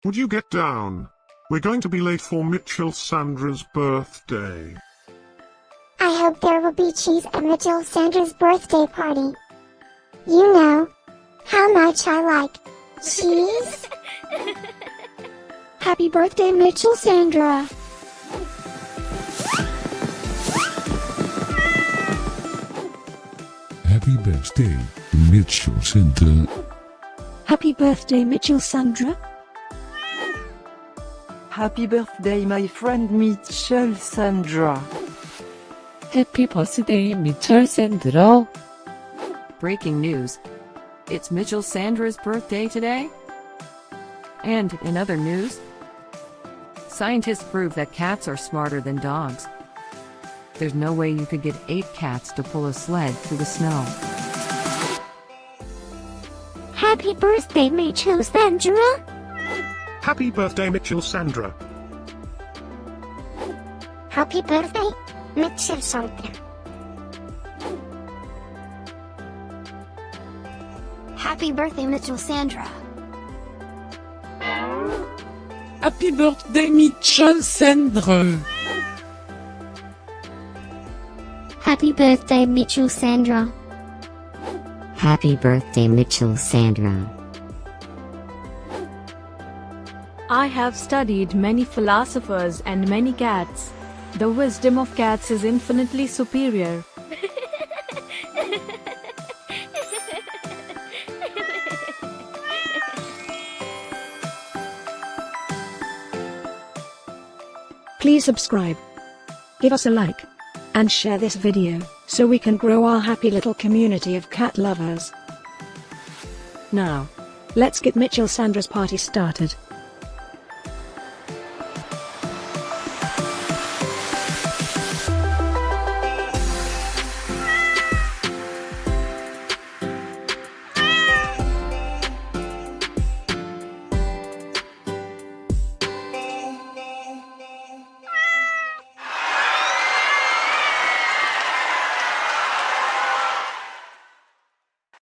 Would you get down? We're going to be late for Mitchell-Sandra's birthday. I hope there will be cheese at Mitchell-Sandra's birthday party. You know how much I like cheese. Happy birthday, Mitchell-Sandra. Happy birthday, Mitchell-Sandra. Happy birthday, Mitchell-Sandra. Happy birthday, my friend Mitchel-Sandra. Happy birthday, Mitchell-Sandra. Breaking news. It's Mitchell-Sandra's birthday today? And in other news, scientists prove that cats are smarter than dogs. There's no way you could get 8 cats to pull a sled through the snow. Happy birthday, Mitchell-Sandra. Happy birthday, Mitchell-Sandra. Happy birthday, Mitchell-Sandra. Happy birthday, Mitchell-Sandra. Happy birthday, Mitchell-Sandra. Happy birthday, Mitchell-Sandra. Happy birthday, Mitchell-Sandra. I have studied many philosophers and many cats. The wisdom of cats is infinitely superior. Please subscribe, give us a like, and share this video, so we can grow our happy little community of cat lovers. Now, let's get Mitchell-Sandra's party started.